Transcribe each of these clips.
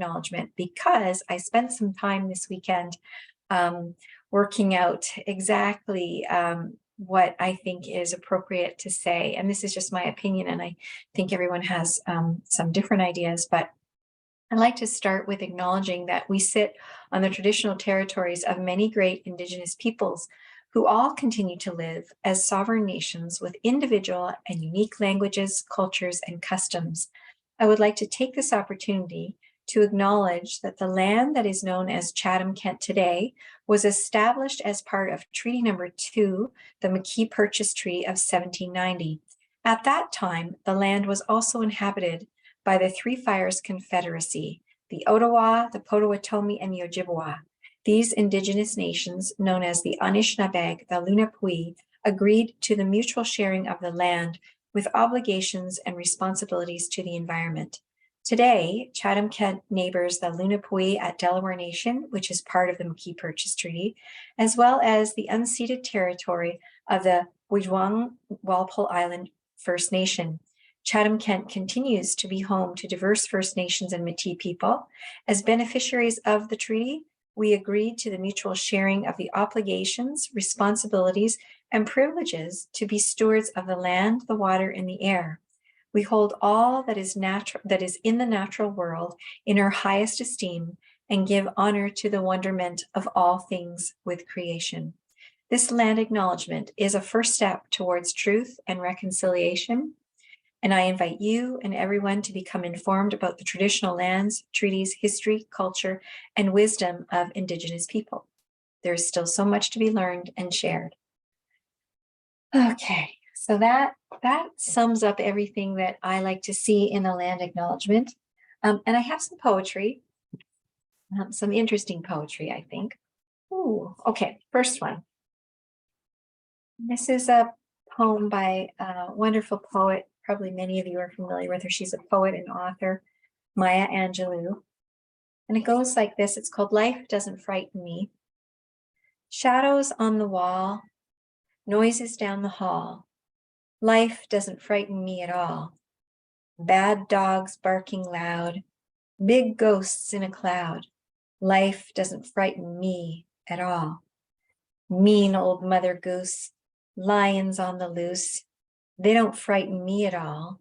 acknowledgement because I spent some time this weekend working out exactly what I think is appropriate to say. And this is just my opinion, and I think everyone has some different ideas, but I'd like to start with acknowledging that we sit on the traditional territories of many great Indigenous peoples who all continue to live as sovereign nations with individual and unique languages, cultures, and customs. I would like to take this opportunity to acknowledge that the land that is known as Chatham-Kent today was established as part of Treaty Number 2, the McKee Purchase Treaty of 1790. At that time, the land was also inhabited by the Three Fires Confederacy, the Ottawa, the Potawatomi, and the Ojibwa. These Indigenous nations, known as the Anishinaabeg, the Lunapui, agreed to the mutual sharing of the land with obligations and responsibilities to the environment. Today, Chatham-Kent neighbors the Lunapui at Delaware Nation, which is part of the McKee Purchase Treaty, as well as the unceded territory of the Wujwang Walpole Island First Nation. Chatham-Kent continues to be home to diverse First Nations and Métis people. As beneficiaries of the treaty, we agreed to the mutual sharing of the obligations, responsibilities, and privileges to be stewards of the land, the water, and the air. We hold all that is in the natural world in our highest esteem and give honor to the wonderment of all things with creation. This land acknowledgement is a first step towards truth and reconciliation, and I invite you and everyone to become informed about the traditional lands, treaties, history, culture, and wisdom of Indigenous people. There is still so much to be learned and shared. Okay, so that sums up everything that I like to see in a land acknowledgement. And I have some poetry, some interesting poetry, I think. Ooh, okay, first one. This is a poem by a wonderful poet. Probably many of you are familiar with her. She's a poet and author, Maya Angelou. And it goes like this. It's called Life Doesn't Frighten Me. Shadows on the wall, noises down the hall. Life doesn't frighten me at all. Bad dogs barking loud, big ghosts in a cloud. Life doesn't frighten me at all. Mean old Mother Goose, lions on the loose. They don't frighten me at all.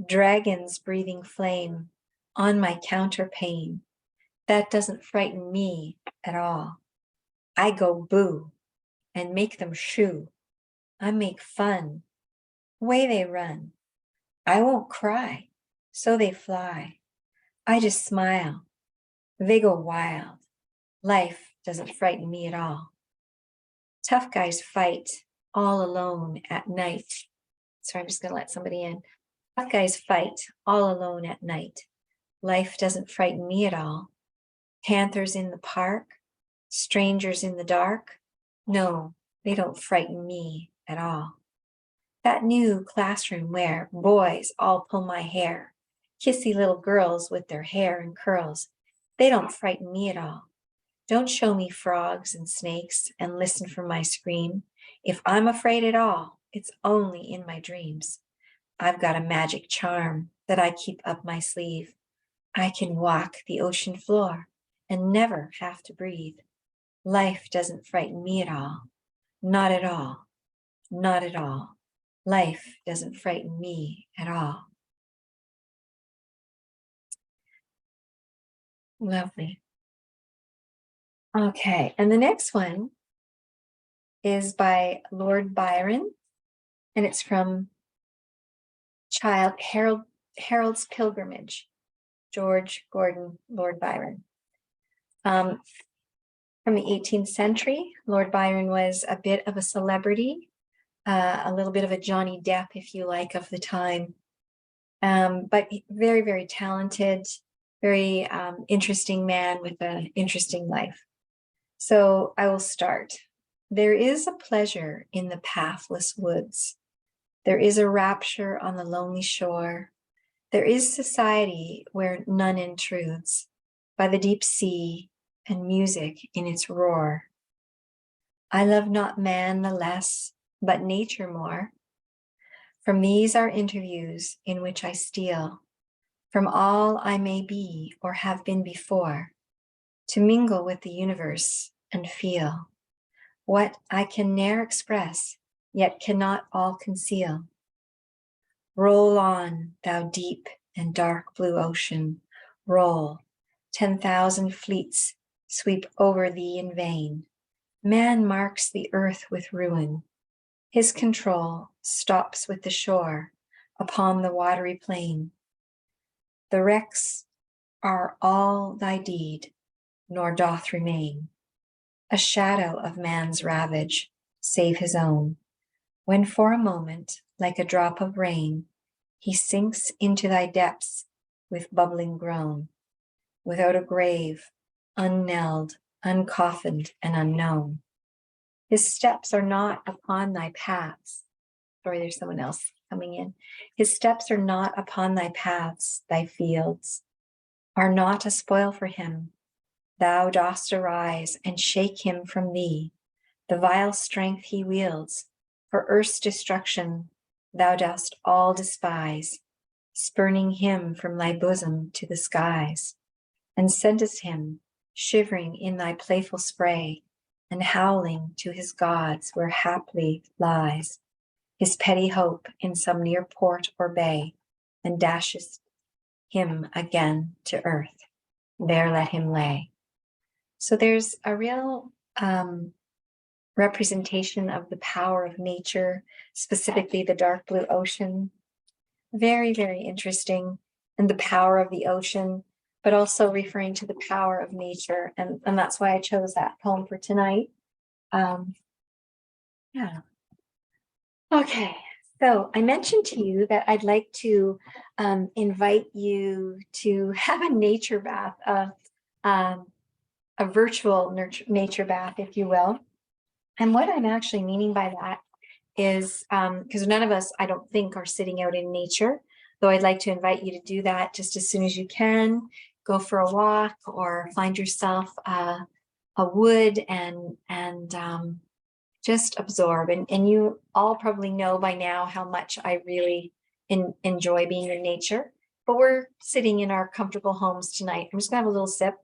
Dragons breathing flame on my counterpane. That doesn't frighten me at all. I go boo and make them shoo. I make fun. Away they run. I won't cry, so they fly. I just smile. They go wild. Life doesn't frighten me at all. Tough guys fight all alone at night. Sorry, I'm just going to let somebody in. Tough guys fight all alone at night. Life doesn't frighten me at all. Panthers in the park, strangers in the dark. No, they don't frighten me at all. That new classroom where boys all pull my hair, kissy little girls with their hair in curls. They don't frighten me at all. Don't show me frogs and snakes and listen for my scream. If I'm afraid at all, it's only in my dreams. I've got a magic charm that I keep up my sleeve. I can walk the ocean floor and never have to breathe. Life doesn't frighten me at all. Not at all. Not at all. Life doesn't frighten me at all. Lovely. Okay, and the next one is by Lord Byron, and it's from Harold's Pilgrimage, George Gordon Lord Byron. From the 18th century, Lord Byron was a bit of a celebrity, a little bit of a Johnny Depp, if you like, of the time, but very, very talented, very interesting man with an interesting life. So I will start. There is a pleasure in the pathless woods. There is a rapture on the lonely shore. There is society where none intrudes, by the deep sea and music in its roar. I love not man the less, but nature more. From these are interviews in which I steal from all I may be or have been before, to mingle with the universe and feel what I can ne'er express, yet cannot all conceal. Roll on, thou deep and dark blue ocean, roll. 10,000 fleets sweep over thee in vain. Man marks the earth with ruin. His control stops with the shore upon the watery plain. The wrecks are all thy deed, nor doth remain a shadow of man's ravage, save his own. When for a moment, like a drop of rain, he sinks into thy depths with bubbling groan, without a grave, unknelled, uncoffined, and unknown. His steps are not upon thy paths. Sorry, there's someone else coming in. His steps are not upon thy paths, thy fields are not a spoil for him. Thou dost arise and shake him from thee, the vile strength he wields. For earth's destruction thou dost all despise, spurning him from thy bosom to the skies, and sendest him shivering in thy playful spray, and howling to his gods where haply lies his petty hope in some near port or bay, and dashest him again to earth, there let him lay. So there's a real representation of the power of nature, specifically the dark blue ocean. Very, very interesting. And the power of the ocean, but also referring to the power of nature. And that's why I chose that poem for tonight. Yeah. Okay. So I mentioned to you that I'd like to invite you to have a nature bath, a virtual nature bath, if you will. And what I'm actually meaning by that is because none of us, I don't think, are sitting out in nature, though I'd like to invite you to do that just as soon as you can. Go for a walk or find yourself a wood and just absorb. And you all probably know by now how much I really enjoy being in nature. But we're sitting in our comfortable homes tonight. I'm just gonna have a little sip.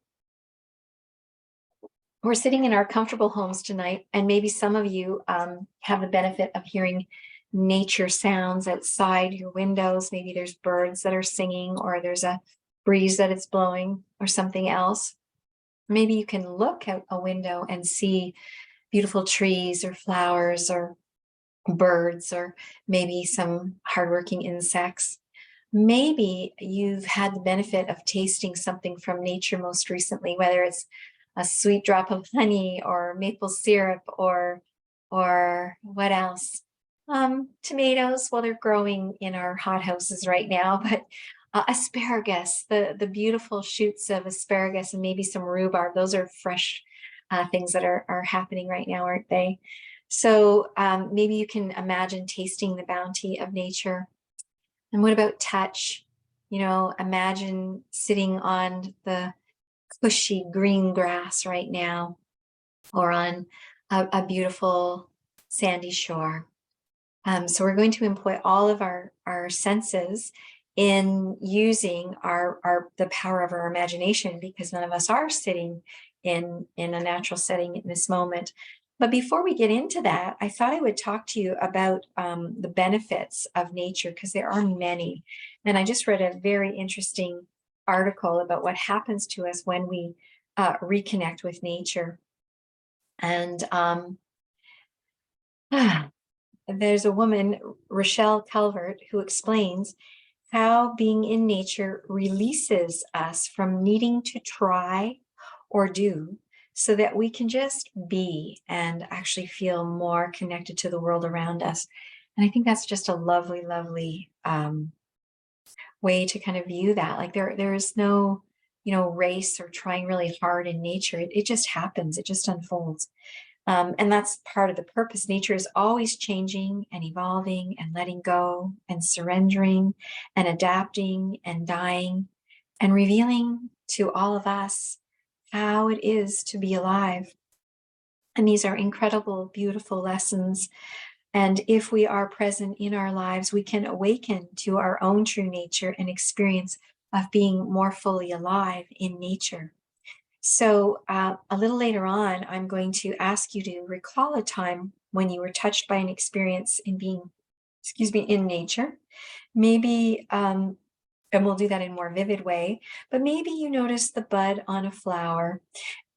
We're sitting in our comfortable homes tonight, and maybe some of you have the benefit of hearing nature sounds outside your windows. Maybe there's birds that are singing, or there's a breeze that is blowing, or something else. Maybe you can look out a window and see beautiful trees or flowers or birds, or maybe some hardworking insects. Maybe you've had the benefit of tasting something from nature most recently, whether it's a sweet drop of honey or maple syrup or what else? Tomatoes, well, they're growing in our hothouses right now, but asparagus, the beautiful shoots of asparagus, and maybe some rhubarb. Those are fresh things that are happening right now, aren't they? So maybe you can imagine tasting the bounty of nature. And what about touch? You know, imagine sitting on the cushy green grass right now, or on a beautiful sandy shore. So we're going to employ all of our senses in using the power of our imagination, because none of us are sitting in a natural setting in this moment. But before we get into that, I thought I would talk to you about the benefits of nature, because there are many. And I just read a very interesting article about what happens to us when we reconnect with nature. And there's a woman, Rochelle Calvert, who explains how being in nature releases us from needing to try or do, so that we can just be and actually feel more connected to the world around us. And I think that's just a lovely, lovely way to kind of view that. Like there is no, race or trying really hard in nature. It just happens. It just unfolds. And that's part of the purpose. Nature is always changing and evolving and letting go and surrendering and adapting and dying and revealing to all of us how it is to be alive. And these are incredible, beautiful lessons. And if we are present in our lives, we can awaken to our own true nature and experience of being more fully alive in nature. So, a little later on, I'm going to ask you to recall a time when you were touched by an experience in being, excuse me, in nature. Maybe, and we'll do that in a more vivid way, but maybe you noticed the bud on a flower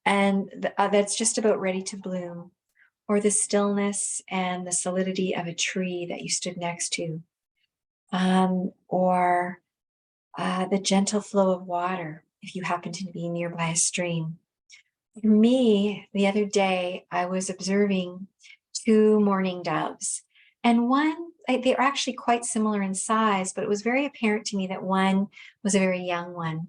and that's just about ready to bloom, or the stillness and the solidity of a tree that you stood next to, or the gentle flow of water if you happen to be nearby a stream. For me, the other day, I was observing two mourning doves, and they're actually quite similar in size, but it was very apparent to me that one was a very young one,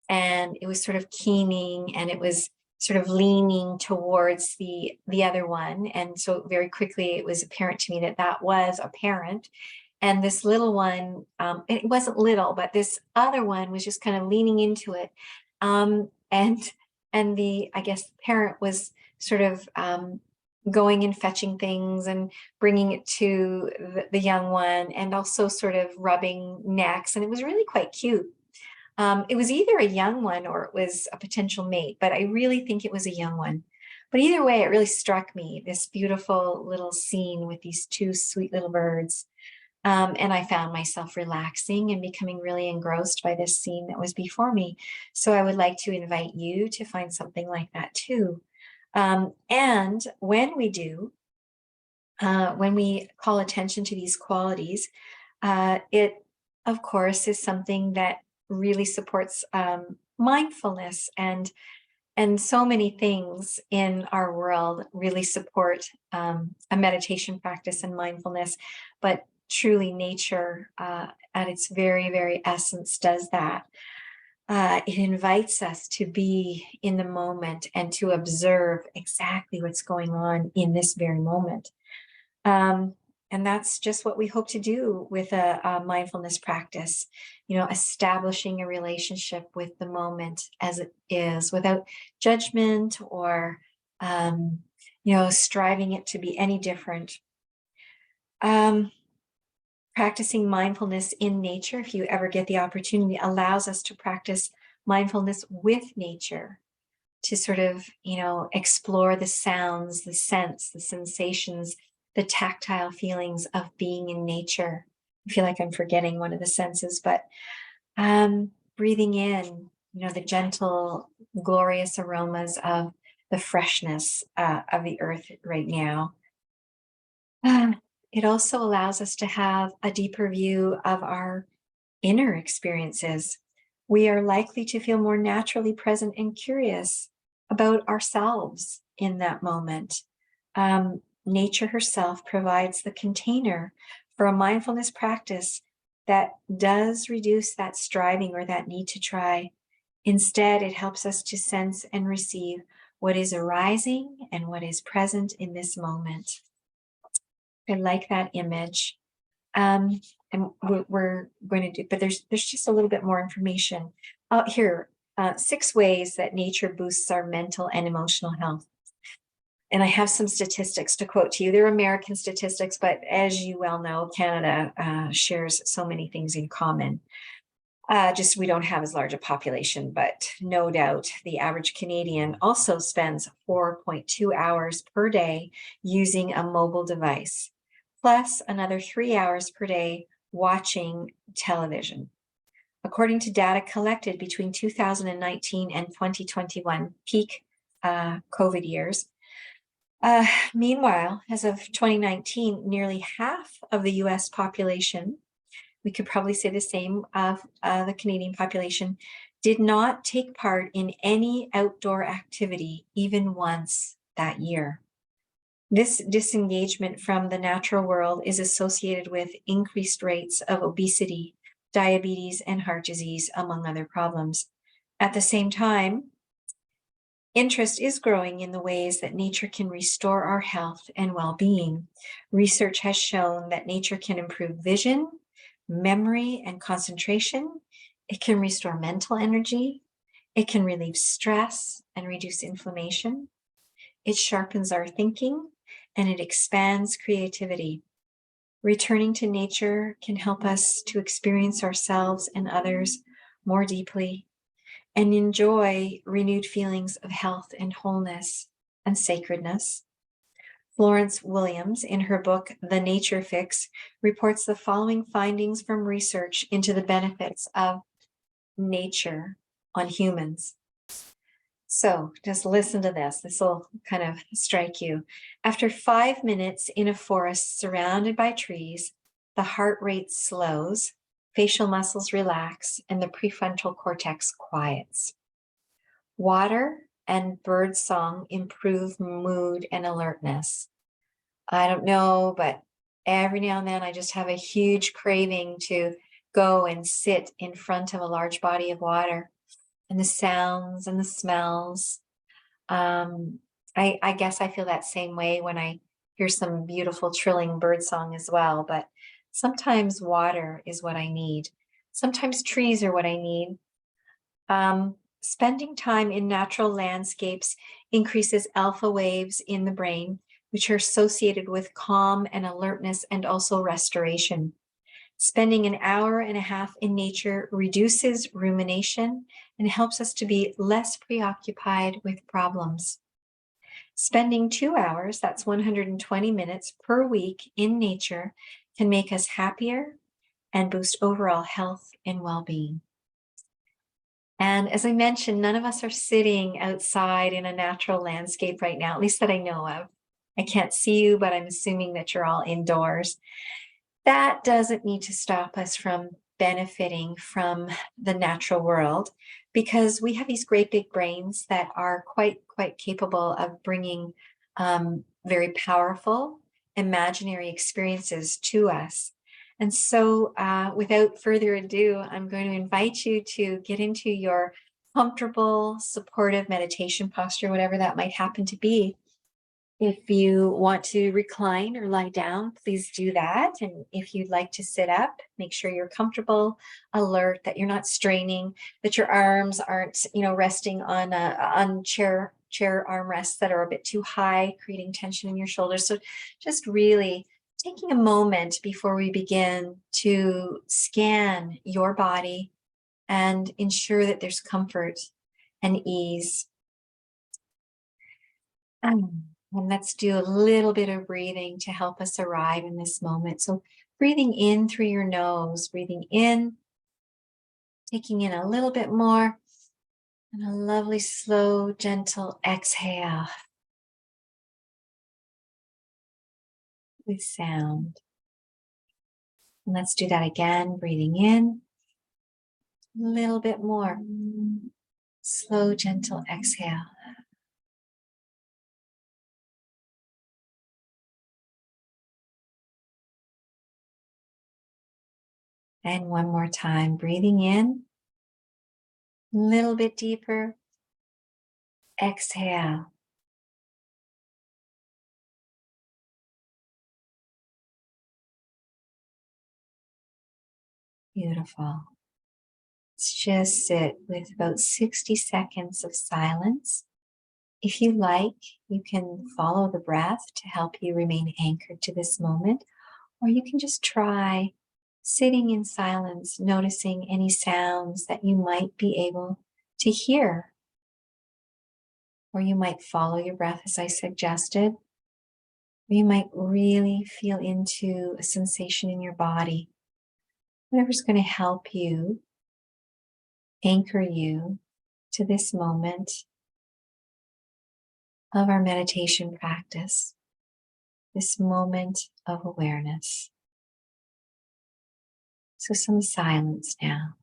and it was sort of keening and it was sort of leaning towards the other one. And so very quickly, it was apparent to me that that was a parent. And this little one, it wasn't little, but this other one was just kind of leaning into it. And the, I guess, parent was sort of going and fetching things and bringing it to the young one, and also sort of rubbing necks. And it was really quite cute. It was either a young one or it was a potential mate, but I really think it was a young one. But either way, it really struck me, this beautiful little scene with these two sweet little birds. And I found myself relaxing and becoming really engrossed by this scene that was before me. So I would like to invite you to find something like that too. And when we do, when we call attention to these qualities, it, of course, is something that really supports mindfulness, and so many things in our world really support a meditation practice and mindfulness, but truly nature at its very, very essence does that. It invites us to be in the moment and to observe exactly what's going on in this very moment. Um, and that's just what we hope to do with a mindfulness practice, establishing a relationship with the moment as it is without judgment or, striving it to be any different. Practicing mindfulness in nature, if you ever get the opportunity, allows us to practice mindfulness with nature, to sort of, explore the sounds, the scents, the sensations, the tactile feelings of being in nature. I feel like I'm forgetting one of the senses, but breathing in, the gentle, glorious aromas of the freshness of the earth right now. It also allows us to have a deeper view of our inner experiences. We are likely to feel more naturally present and curious about ourselves in that moment. Nature herself provides the container for a mindfulness practice that does reduce that striving or that need to try. Instead, it helps us to sense and receive what is arising and what is present in this moment. I like that image. And we're going to do, but there's just a little bit more information out here. 6 ways that nature boosts our mental and emotional health. And I have some statistics to quote to you. They're American statistics, but as you well know, Canada shares so many things in common. Just we don't have as large a population, but no doubt the average Canadian also spends 4.2 hours per day using a mobile device, plus another 3 hours per day watching television. According to data collected between 2019 and 2021, peak COVID years. Meanwhile, as of 2019, nearly half of the US population, we could probably say the same of the Canadian population, did not take part in any outdoor activity even once that year. This disengagement from the natural world is associated with increased rates of obesity, diabetes, and heart disease, among other problems. At the same time, interest is growing in the ways that nature can restore our health and well-being. Research has shown that nature can improve vision, memory, and concentration. It can restore mental energy. It can relieve stress and reduce inflammation. It sharpens our thinking, and it expands creativity. Returning to nature can help us to experience ourselves and others more deeply, and enjoy renewed feelings of health and wholeness and sacredness. Florence Williams, in her book, The Nature Fix, reports the following findings from research into the benefits of nature on humans. So just listen to this. This will kind of strike you. After 5 minutes in a forest surrounded by trees, the heart rate slows, facial muscles relax, and the prefrontal cortex quiets. Water and bird song improve mood and alertness. I don't know, but every now and then I just have a huge craving to go and sit in front of a large body of water, and the sounds and the smells. Um, I guess I feel that same way when I hear some beautiful trilling bird song as well, but sometimes water is what I need. Sometimes trees are what I need. Spending time in natural landscapes increases alpha waves in the brain, which are associated with calm and alertness and also restoration. Spending an hour and a half in nature reduces rumination and helps us to be less preoccupied with problems. Spending 2 hours, that's 120 minutes per week in nature, can make us happier and boost overall health and well-being. And as I mentioned, none of us are sitting outside in a natural landscape right now, at least that I know of. I can't see you, but I'm assuming that you're all indoors. That doesn't need to stop us from benefiting from the natural world, because we have these great big brains that are quite capable of bringing very powerful imaginary experiences to us. And so without further ado, I'm going to invite you to get into your comfortable, supportive meditation posture, whatever that might happen to be. If you want to recline or lie down, please do that. And if you'd like to sit up, make sure you're comfortable, alert, that you're not straining, that your arms aren't, resting on chair armrests that are a bit too high, creating tension in your shoulders. So just really taking a moment before we begin to scan your body and ensure that there's comfort and ease. And let's do a little bit of breathing to help us arrive in this moment. So breathing in through your nose, breathing in, taking in a little bit more, and a lovely, slow, gentle exhale with sound. And let's do that again, breathing in, a little bit more. Slow, gentle exhale. And one more time, breathing in, a little bit deeper. Exhale. Beautiful. Let's just sit with about 60 seconds of silence. If you like, you can follow the breath to help you remain anchored to this moment, or you can just try sitting in silence, noticing any sounds that you might be able to hear. Or you might follow your breath as I suggested, or you might really feel into a sensation in your body. Whatever's going to help you anchor you to this moment of our meditation practice, this moment of awareness. So some silence now.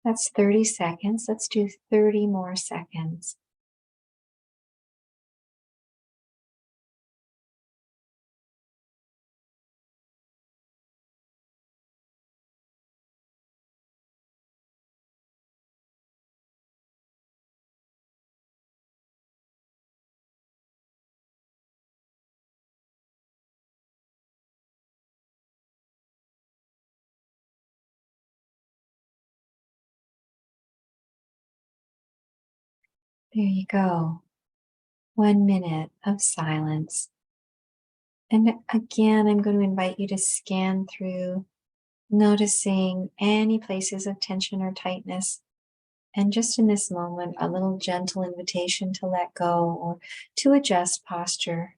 That's 30 seconds. Let's do 30 more seconds. There you go. 1 minute of silence. And again, I'm going to invite you to scan through, noticing any places of tension or tightness. And just in this moment, a little gentle invitation to let go or to adjust posture,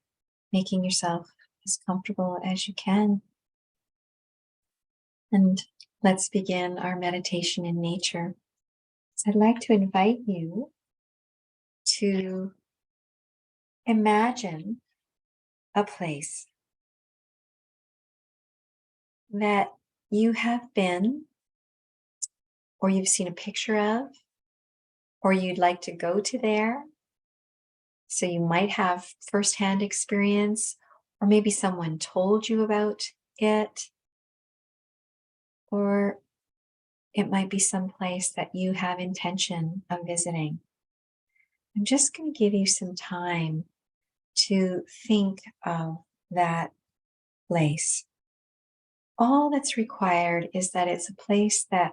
making yourself as comfortable as you can. And let's begin our meditation in nature. So I'd like to invite you to imagine a place that you have been, or you've seen a picture of, or you'd like to go to there. So you might have firsthand experience, or maybe someone told you about it, or it might be some place that you have intention of visiting. I'm just going to give you some time to think of that place. All that's required is that it's a place that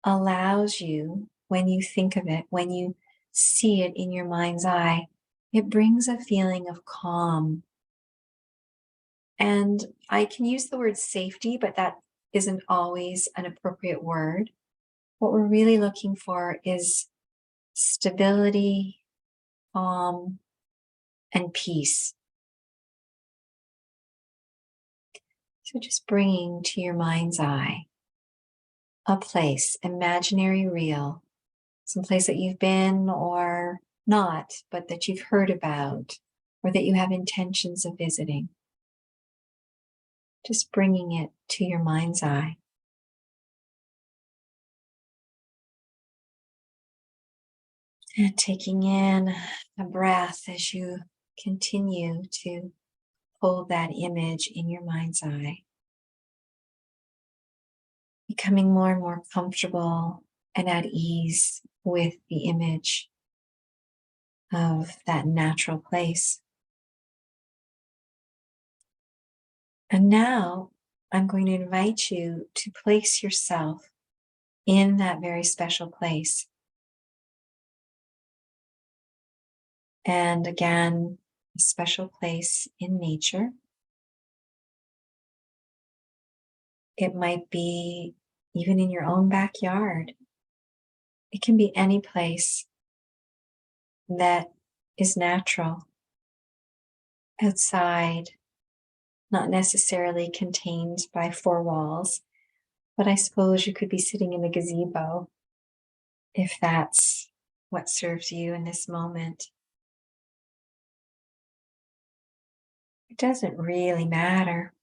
allows you, when you think of it, when you see it in your mind's eye, it brings a feeling of calm. And I can use the word safety, but that isn't always an appropriate word. What we're really looking for is stability, calm, and peace. So just bringing to your mind's eye a place, imaginary, real, some place that you've been or not, but that you've heard about or that you have intentions of visiting. Just bringing it to your mind's eye. And taking in a breath as you continue to hold that image in your mind's eye. Becoming more and more comfortable and at ease with the image of that natural place. And now I'm going to invite you to place yourself in that very special place. And again, a special place in nature. It might be even in your own backyard. It can be any place that is natural, outside, not necessarily contained by four walls, but I suppose you could be sitting in a gazebo if that's what serves you in this moment. It doesn't really matter.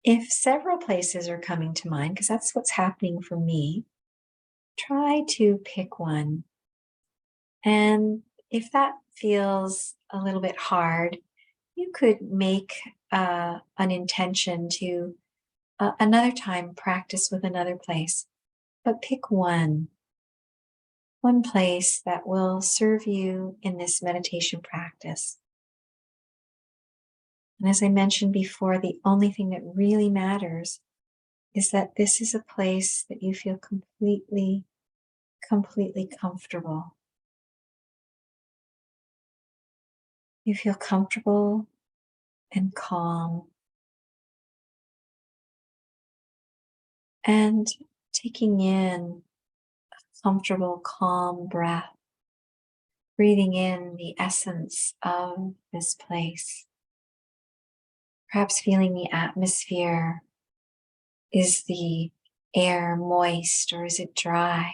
If several places are coming to mind, because that's what's happening for me, try to pick one. And if that feels a little bit hard, you could make an intention to another time practice with another place. But pick one place that will serve you in this meditation practice. And as I mentioned before, the only thing that really matters is that this is a place that you feel completely comfortable. You feel comfortable and calm. And taking in a comfortable, calm breath, breathing in the essence of this place. Perhaps feeling the atmosphere. Is the air moist or is it dry?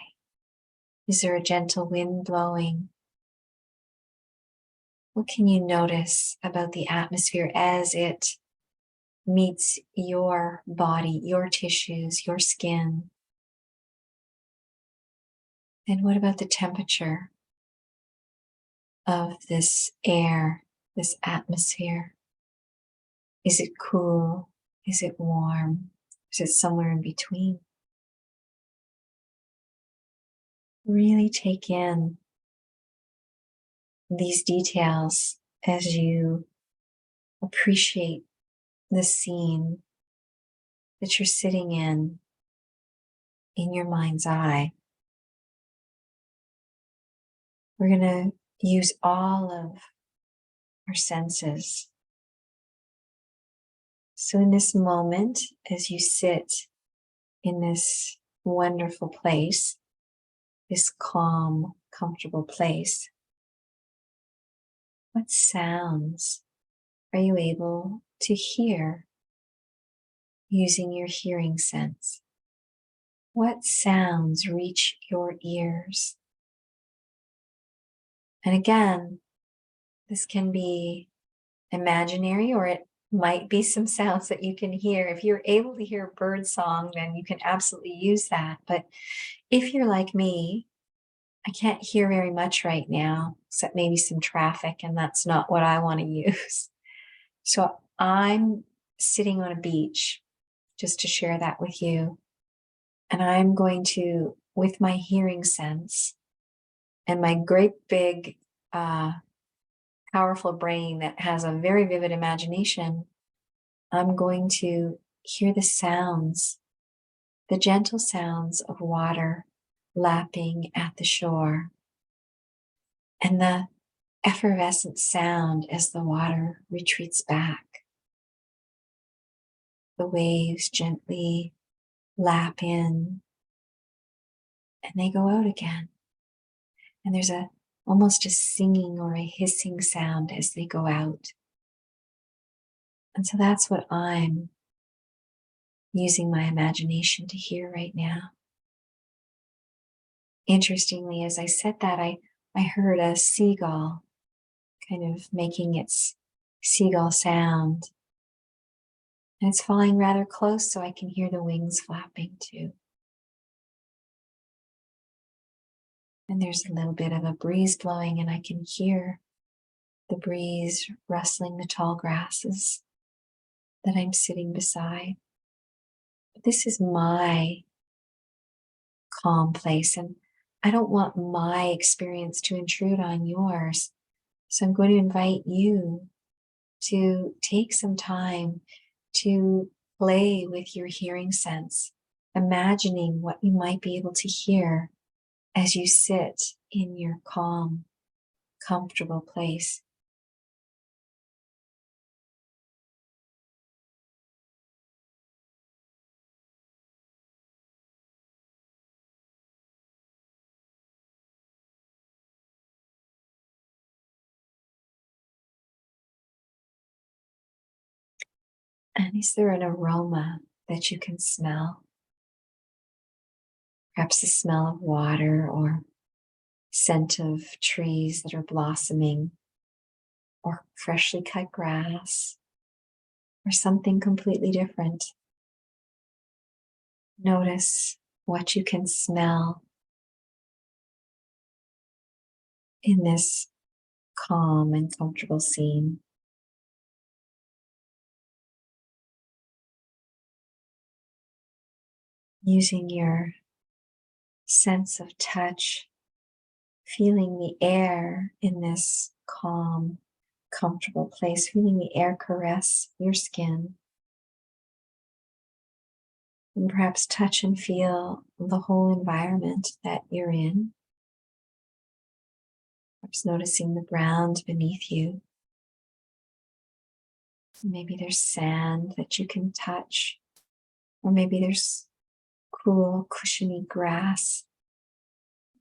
Is there a gentle wind blowing? What can you notice about the atmosphere as it meets your body, your tissues, your skin? And what about the temperature of this air, this atmosphere? Is it cool? Is it warm? Is it somewhere in between? Really take in these details as you appreciate the scene that you're sitting in your mind's eye. We're going to use all of our senses. So, in this moment, as you sit in this wonderful place, this calm, comfortable place, what sounds are you able to hear using your hearing sense? What sounds reach your ears? And again, this can be imaginary, or it might be some sounds that you can hear. If you're able to hear bird song, then you can absolutely use that. But if you're like me, I can't hear very much right now, except maybe some traffic, and that's not what I want to use. So I'm sitting on a beach, just to share that with you. And I'm going to, with my hearing sense and my great big, powerful brain that has a very vivid imagination, I'm going to hear the sounds, the gentle sounds of water lapping at the shore, and the effervescent sound as the water retreats back. The waves gently lap in and they go out again. And there's almost a singing or a hissing sound as they go out. And so that's what I'm using my imagination to hear right now. Interestingly, as I said that, I heard a seagull kind of making its seagull sound. And it's flying rather close, so I can hear the wings flapping too. And there's a little bit of a breeze blowing, and I can hear the breeze rustling the tall grasses that I'm sitting beside. But this is my calm place, and I don't want my experience to intrude on yours. So I'm going to invite you to take some time to play with your hearing sense, imagining what you might be able to hear as you sit in your calm, comfortable place. And is there an aroma that you can smell? Perhaps the smell of water, or scent of trees that are blossoming, or freshly cut grass, or something completely different. Notice what you can smell in this calm and comfortable scene. Using your sense of touch, feeling the air in this calm, comfortable place, feeling the air caress your skin, and perhaps touch and feel the whole environment that you're in. Perhaps noticing the ground beneath you. Maybe there's sand that you can touch, or maybe there's cool, cushiony grass,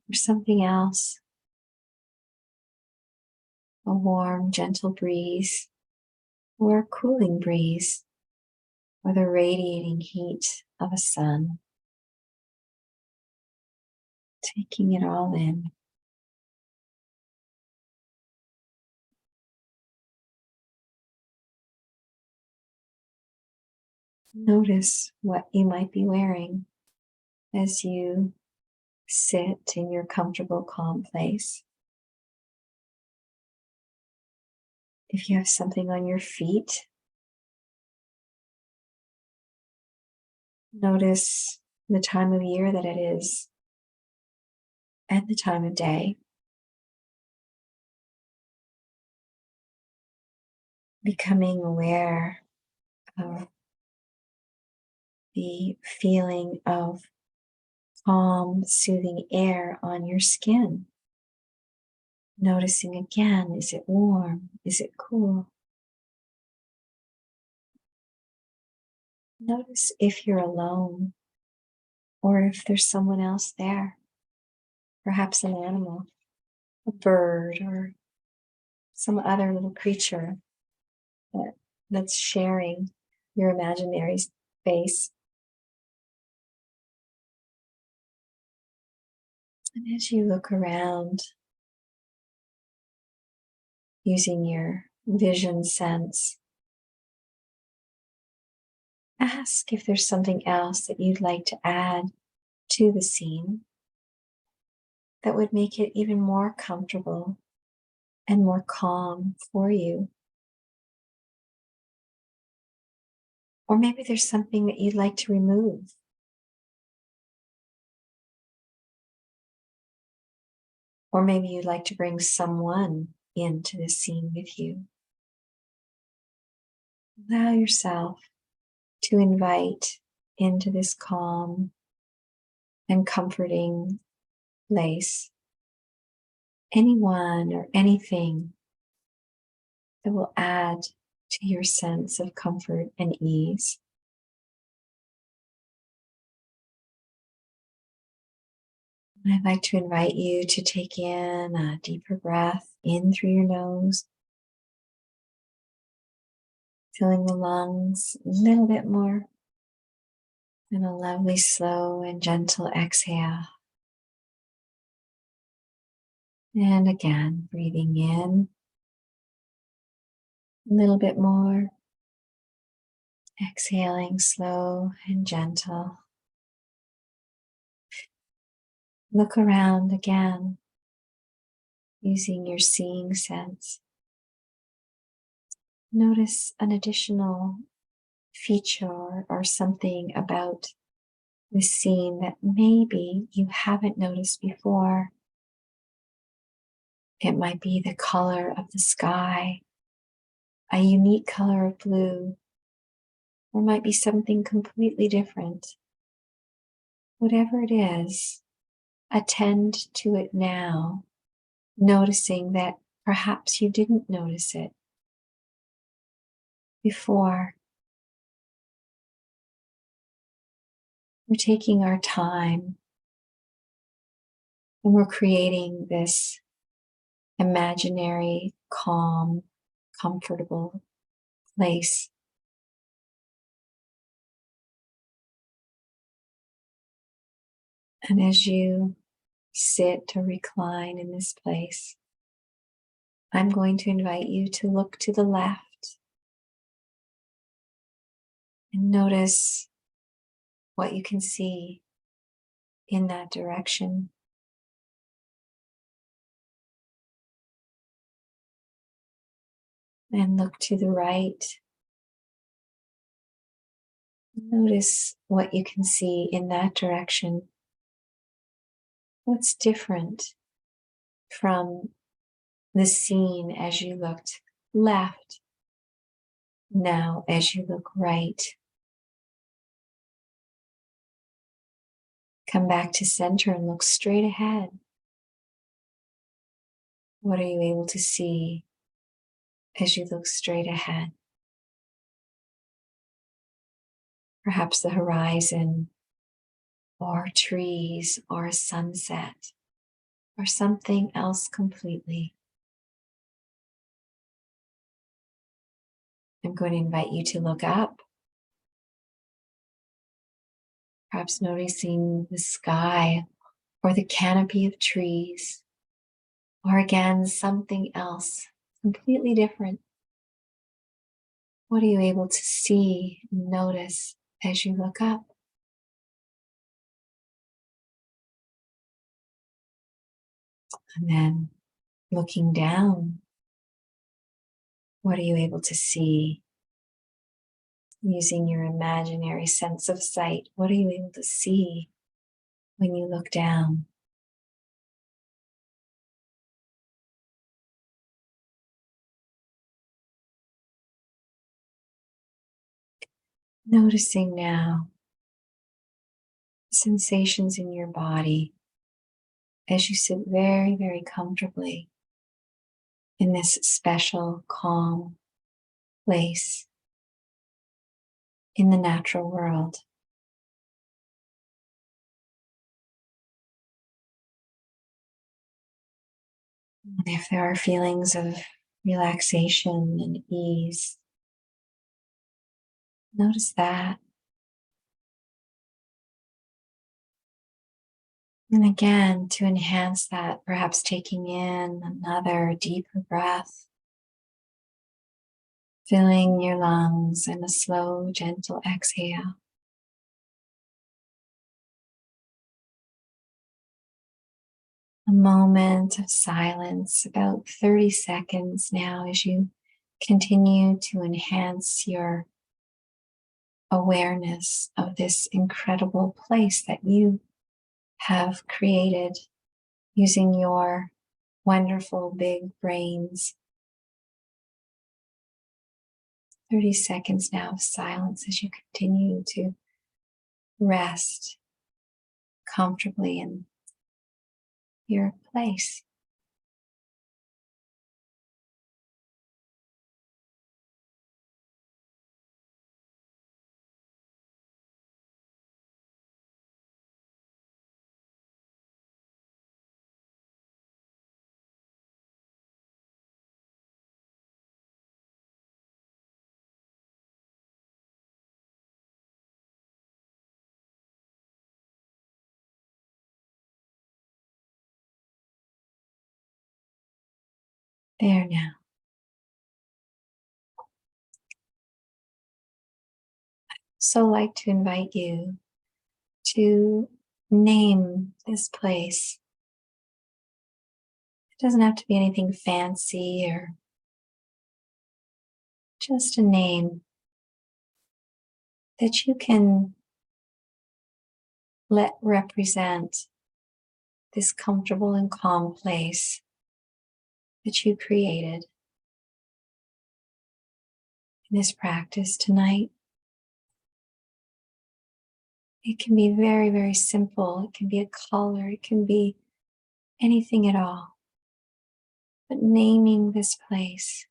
or something else. A warm, gentle breeze, or a cooling breeze, or the radiating heat of a sun. Taking it all in. Notice what you might be wearing as you sit in your comfortable, calm place. If you have something on your feet, notice the time of year that it is and the time of day. Becoming aware of the feeling of calm, soothing air on your skin. Noticing again, is it warm? Is it cool? Notice if you're alone or if there's someone else there, perhaps an animal, a bird, or some other little creature that's sharing your imaginary space. And as you look around, using your vision sense, ask if there's something else that you'd like to add to the scene that would make it even more comfortable and more calm for you. Or maybe there's something that you'd like to remove. Or maybe you'd like to bring someone into the scene with you. Allow yourself to invite into this calm and comforting place anyone or anything that will add to your sense of comfort and ease. And I'd like to invite you to take in a deeper breath in through your nose, filling the lungs a little bit more, and a lovely, slow and gentle exhale. And again, breathing in a little bit more, exhaling slow and gentle. Look around again, using your seeing sense. Notice an additional feature or something about the scene that maybe you haven't noticed before. It might be the color of the sky, a unique color of blue, or might be something completely different. Whatever it is, attend to it now, noticing that perhaps you didn't notice it before. We're taking our time and we're creating this imaginary, calm, comfortable place. And as you sit or recline in this place, I'm going to invite you to look to the left and notice what you can see in that direction. And look to the right. Notice what you can see in that direction. What's different from the scene as you looked left, now as you look right? Come back to center and look straight ahead. What are you able to see as you look straight ahead? Perhaps the horizon, or trees, or a sunset, or something else completely. I'm going to invite you to look up, perhaps noticing the sky or the canopy of trees, or again, something else completely different. What are you able to see and notice as you look up? And then looking down, what are you able to see? Using your imaginary sense of sight, what are you able to see when you look down? Noticing now sensations in your body as you sit very, very comfortably in this special, calm place in the natural world. And if there are feelings of relaxation and ease, notice that. And again, to enhance that, perhaps taking in another deeper breath, filling your lungs, and a slow, gentle exhale. A moment of silence, about 30 seconds now, as you continue to enhance your awareness of this incredible place that you have created using your wonderful big brains. 30 seconds now of silence as you continue to rest comfortably in your place. There now. So like to invite you to name this place. It doesn't have to be anything fancy, or just a name that you can let represent this comfortable and calm place that you created in this practice tonight. It can be very, very simple. It can be a color. It can be anything at all. But naming this place.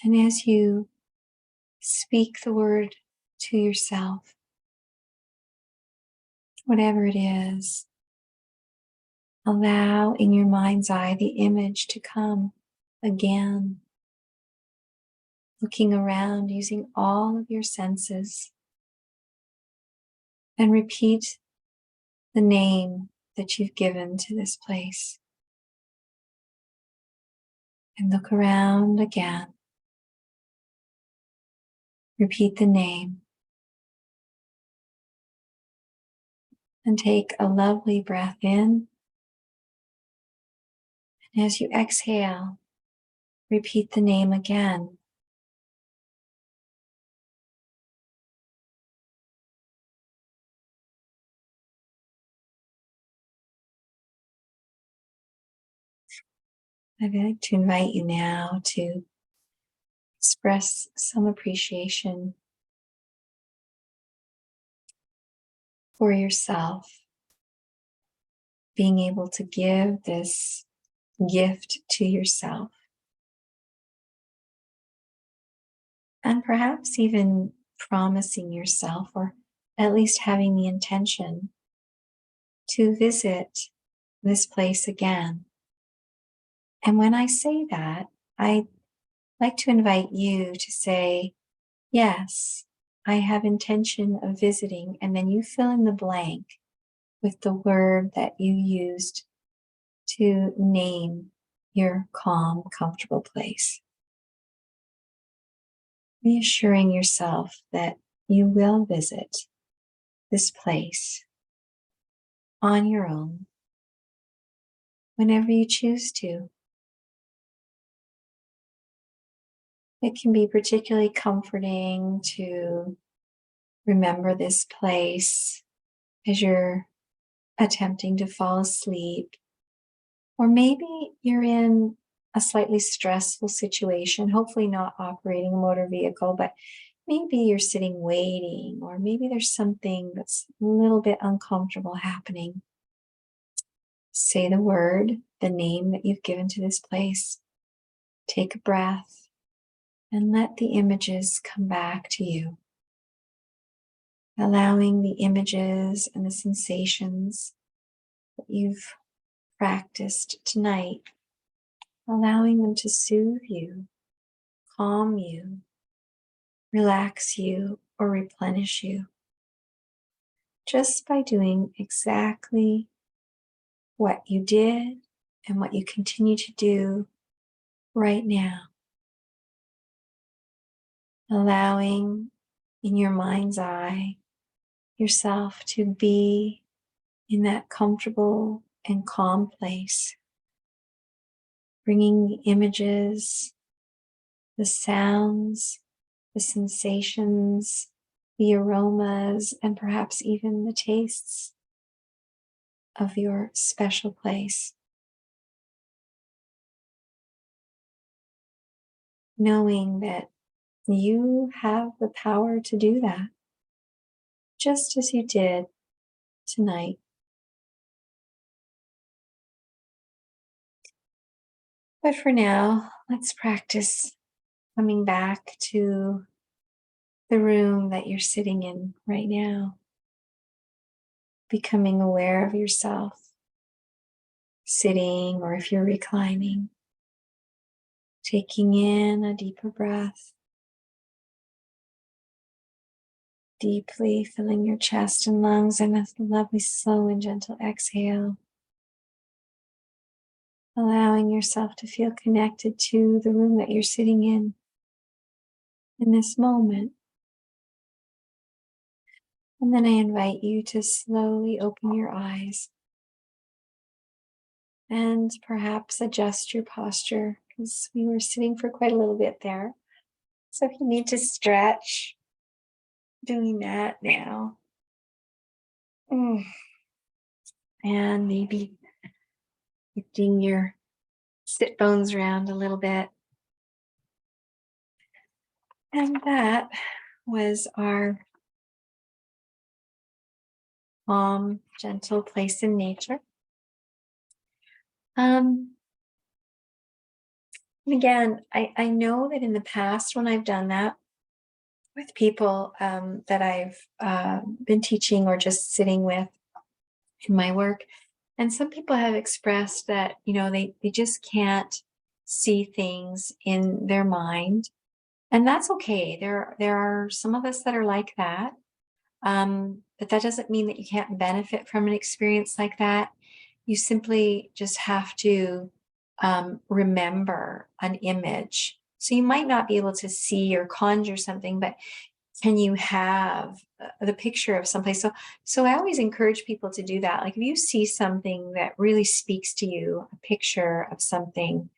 And as you speak the word to yourself, whatever it is, allow in your mind's eye the image to come again, looking around using all of your senses, and repeat the name that you've given to this place. And look around again. Repeat the name. And take a lovely breath in. And as you exhale, repeat the name again. I'd like to invite you now to express some appreciation for yourself, being able to give this gift to yourself. And perhaps even promising yourself, or at least having the intention, to visit this place again. And when I say that, I like to invite you to say, yes, I have intention of visiting, and then you fill in the blank with the word that you used to name your calm, comfortable place. Reassuring yourself that you will visit this place on your own whenever you choose to. It can be particularly comforting to remember this place as you're attempting to fall asleep. Or maybe you're in a slightly stressful situation, hopefully not operating a motor vehicle, but maybe you're sitting waiting, or maybe there's something that's a little bit uncomfortable happening. Say the word the name that you've given to this place. Take a breath and let the images come back to you, allowing the images and the sensations that you've practiced tonight, allowing them to soothe you, calm you, relax you, or replenish you, just by doing exactly what you did and what you continue to do right now. Allowing in your mind's eye yourself to be in that comfortable and calm place, bringing the images, the sounds, the sensations, the aromas, and perhaps even the tastes of your special place. Knowing that you have the power to do that, just as you did tonight. But for now, let's practice coming back to the room that you're sitting in right now, becoming aware of yourself, sitting, or if you're reclining, taking in a deeper breath, deeply filling your chest and lungs, and a lovely, slow and gentle exhale. Allowing yourself to feel connected to the room that you're sitting in this moment. And then I invite you to slowly open your eyes and perhaps adjust your posture, because we were sitting for quite a little bit there. So if you need to stretch, doing that now. And maybe lifting your sit bones around a little bit. And that was our calm, gentle place in nature. And again, I know that in the past when I've done that with people that I've been teaching or just sitting with in my work, and some people have expressed that, they just can't see things in their mind. And that's okay. There are some of us that are like that. But that doesn't mean that you can't benefit from an experience like that. You simply just have to remember an image. So you might not be able to see or conjure something, but can you have the picture of someplace? So I always encourage people to do that. Like if you see something that really speaks to you, a picture of something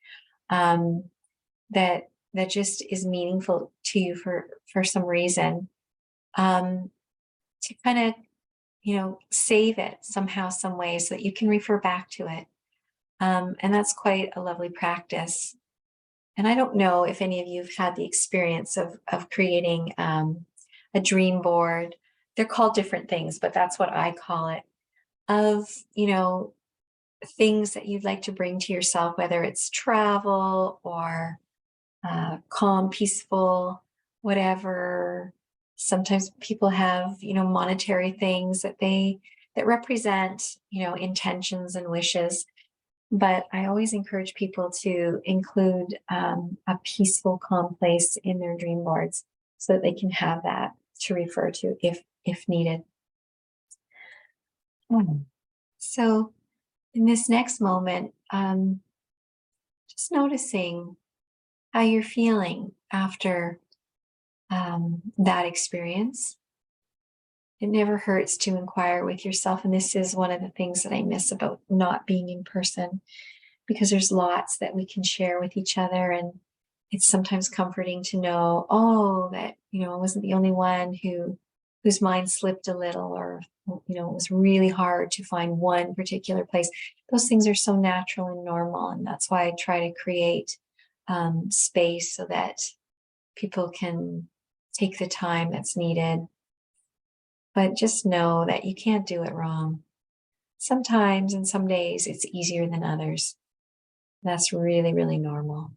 that just is meaningful to you for some reason, to kind of save it somehow, some way, so that you can refer back to it. And that's quite a lovely practice. And I don't know if any of you have had the experience of creating a dream board. They're called different things, but that's what I call it, of, things that you'd like to bring to yourself, whether it's travel or calm, peaceful, whatever. Sometimes people have, monetary things that represent, intentions and wishes. But I always encourage people to include a peaceful, calm place in their dream boards so that they can have that to refer to if needed. So in this next moment, just noticing how you're feeling after that experience. It never hurts to inquire with yourself. And this is one of the things that I miss about not being in person, because there's lots that we can share with each other. And it's sometimes comforting to know, that, I wasn't the only one whose mind slipped a little, or, it was really hard to find one particular place. Those things are so natural and normal. And that's why I try to create space so that people can take the time that's needed. But just know that you can't do it wrong. Sometimes and some days it's easier than others. That's really, really normal.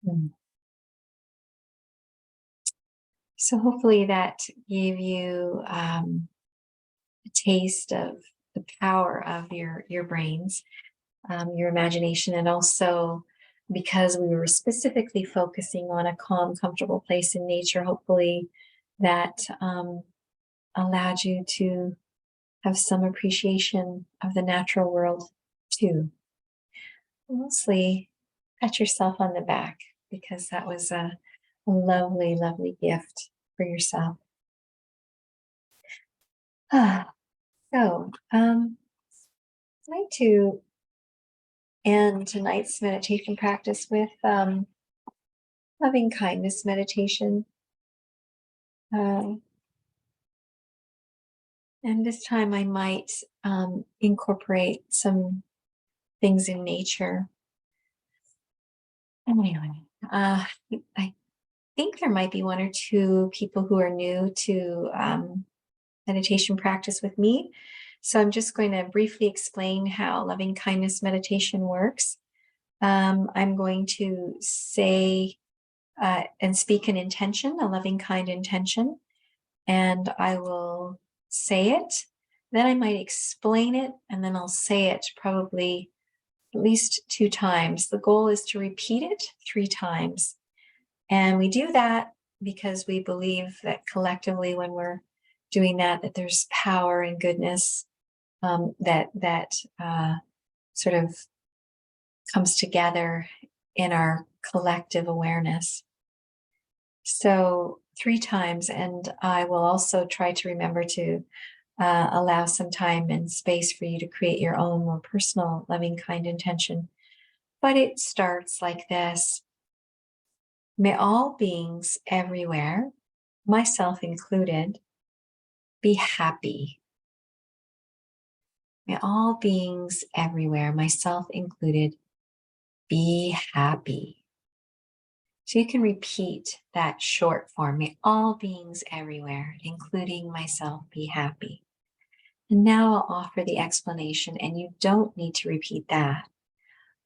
Mm. So hopefully that gave you a taste of the power of your brains, your imagination, and also because we were specifically focusing on a calm, comfortable place in nature, hopefully that allowed you to have some appreciation of the natural world too. Mostly pat yourself on the back because that was a lovely, lovely gift for yourself. Ah, so, I'd like to end tonight's meditation practice with loving kindness meditation. Um, and this time I might incorporate some things in nature. Anyway, I think there might be one or two people who are new to meditation practice with me. So I'm just going to briefly explain how loving kindness meditation works. I'm going to say and speak an intention, a loving kind intention, and I will say it. Then I might explain it, and then I'll say it probably at least 2 times. The goal is to repeat it 3 times. And we do that because we believe that collectively, when we're doing that, that there's power and goodness that sort of comes together in our collective awareness. So 3 times, and I will also try to remember to allow some time and space for you to create your own more personal, loving, kind intention. But it starts like this. May all beings everywhere, myself included, be happy. May all beings everywhere, myself included, be happy. So you can repeat that short form. May all beings everywhere, including myself, be happy. And now I'll offer the explanation, and you don't need to repeat that.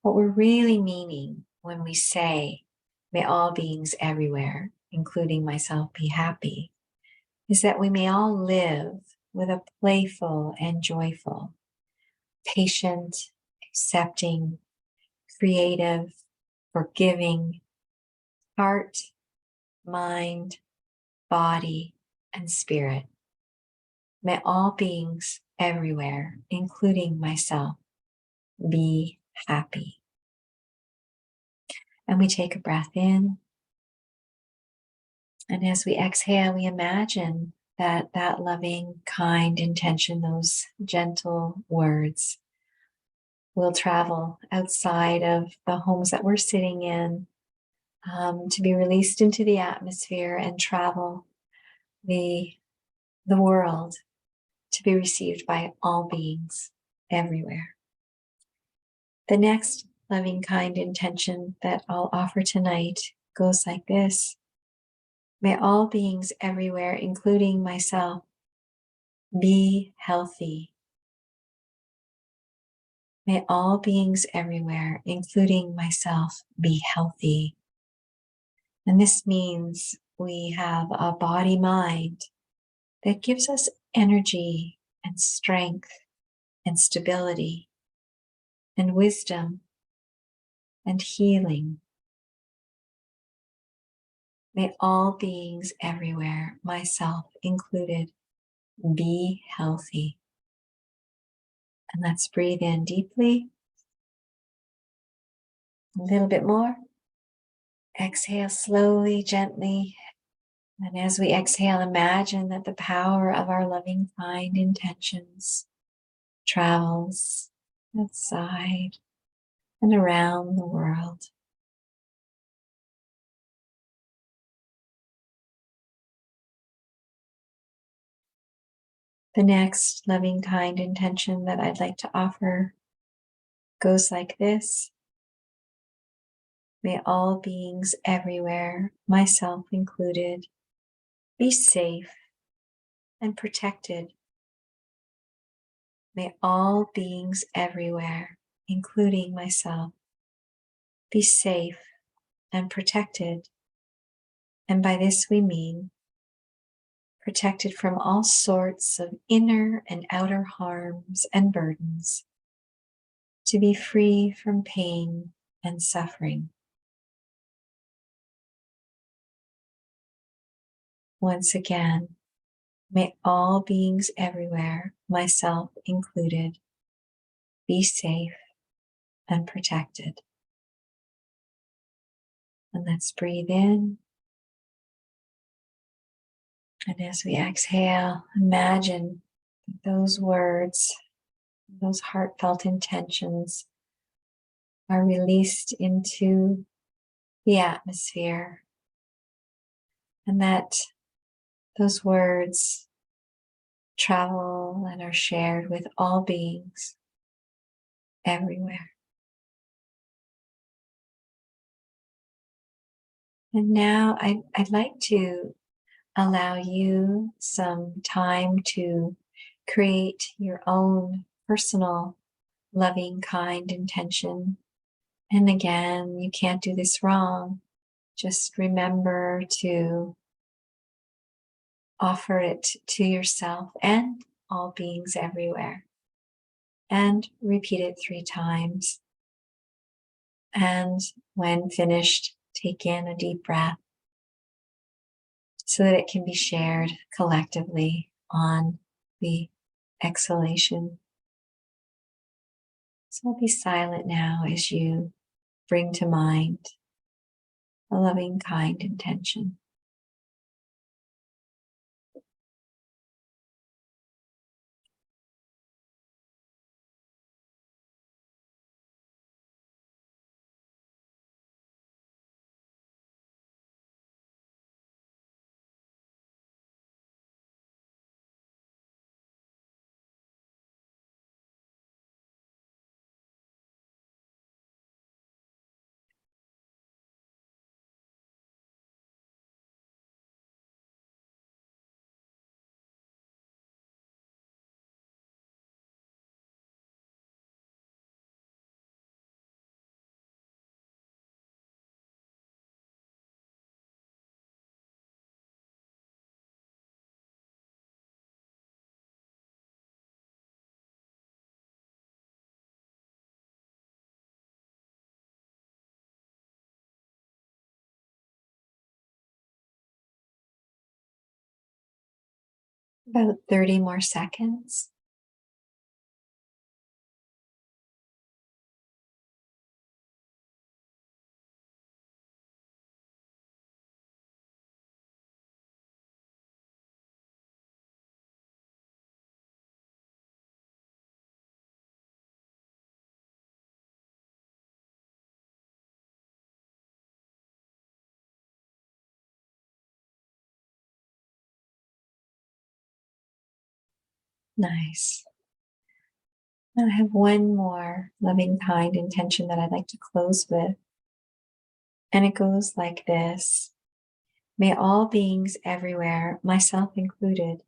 What we're really meaning when we say, may all beings everywhere, including myself, be happy, is that we may all live with a playful and joyful, patient, accepting, creative, forgiving heart, mind, body, and spirit. May all beings everywhere, including myself, be happy. And we take a breath in. And as we exhale, we imagine that that loving, kind intention, those gentle words, will travel outside of the homes that we're sitting in, to be released into the atmosphere and travel the world to be received by all beings everywhere. The next loving, kind intention that I'll offer tonight goes like this. May all beings everywhere, including myself, be healthy. May all beings everywhere, including myself, be healthy. And this means we have a body mind that gives us energy and strength and stability and wisdom and healing. May all beings everywhere, myself included, be healthy. And let's breathe in deeply. A little bit more. Exhale slowly, gently. And as we exhale, imagine that the power of our loving, kind intentions travels outside and around the world. The next loving, kind intention that I'd like to offer goes like this. May all beings everywhere, myself included, be safe and protected. May all beings everywhere, including myself, be safe and protected. And by this we mean protected from all sorts of inner and outer harms and burdens, to be free from pain and suffering. Once again, may all beings everywhere, myself included, be safe and protected. And let's breathe in. And as we exhale, imagine those words, those heartfelt intentions are released into the atmosphere, and that those words travel and are shared with all beings everywhere. And now I'd like to allow you some time to create your own personal, loving, kind intention. And again, you can't do this wrong. Just remember to offer it to yourself and all beings everywhere. And repeat it 3 times. And when finished, take in a deep breath so that it can be shared collectively on the exhalation. So I'll be silent now as you bring to mind a loving, kind intention. About 30 more seconds. Nice. Now I have one more loving, kind intention that I'd like to close with. And it goes like this. May all beings everywhere, myself included,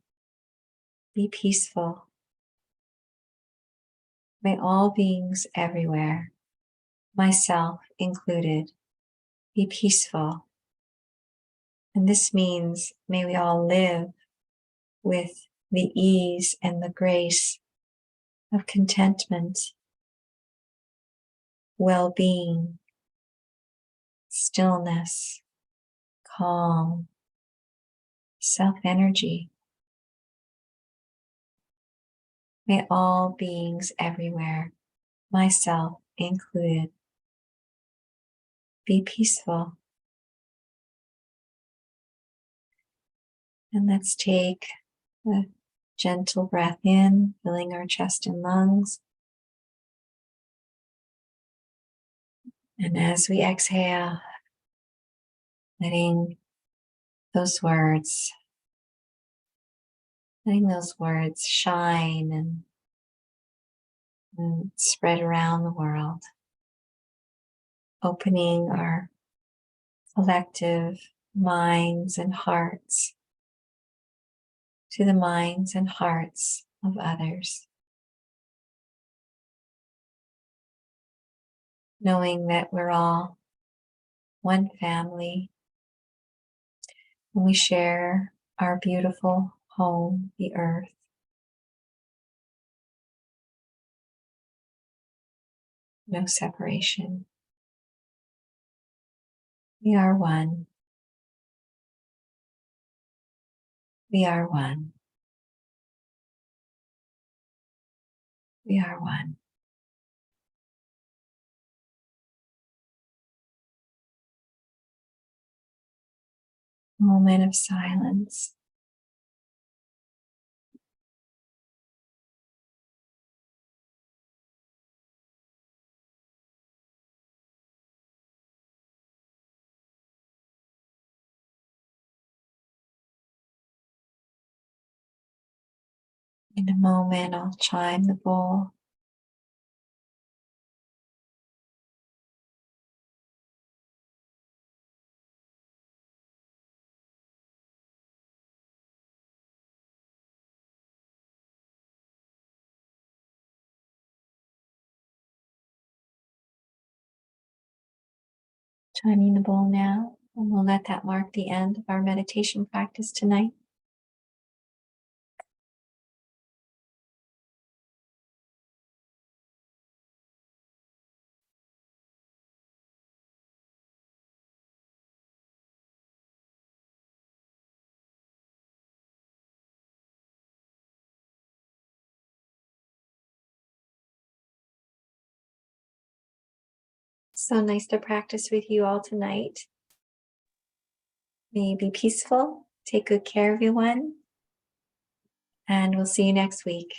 be peaceful. May all beings everywhere, myself included, be peaceful. And this means may we all live with the ease and the grace of contentment, well-being, stillness, calm, self-energy. May all beings everywhere, myself included, be peaceful. And let's take a gentle breath in, filling our chest and lungs. And as we exhale, letting those words, shine and spread around the world, opening our collective minds and hearts to the minds and hearts of others. knowing that we're all one family and we share our beautiful home, the earth. No separation. We are one. We are one. We are one. Moment of silence. In a moment, I'll chime the bowl. Chiming the bowl now, and we'll let that mark the end of our meditation practice tonight. So nice to practice with you all tonight. May you be peaceful. Take good care, everyone. And we'll see you next week.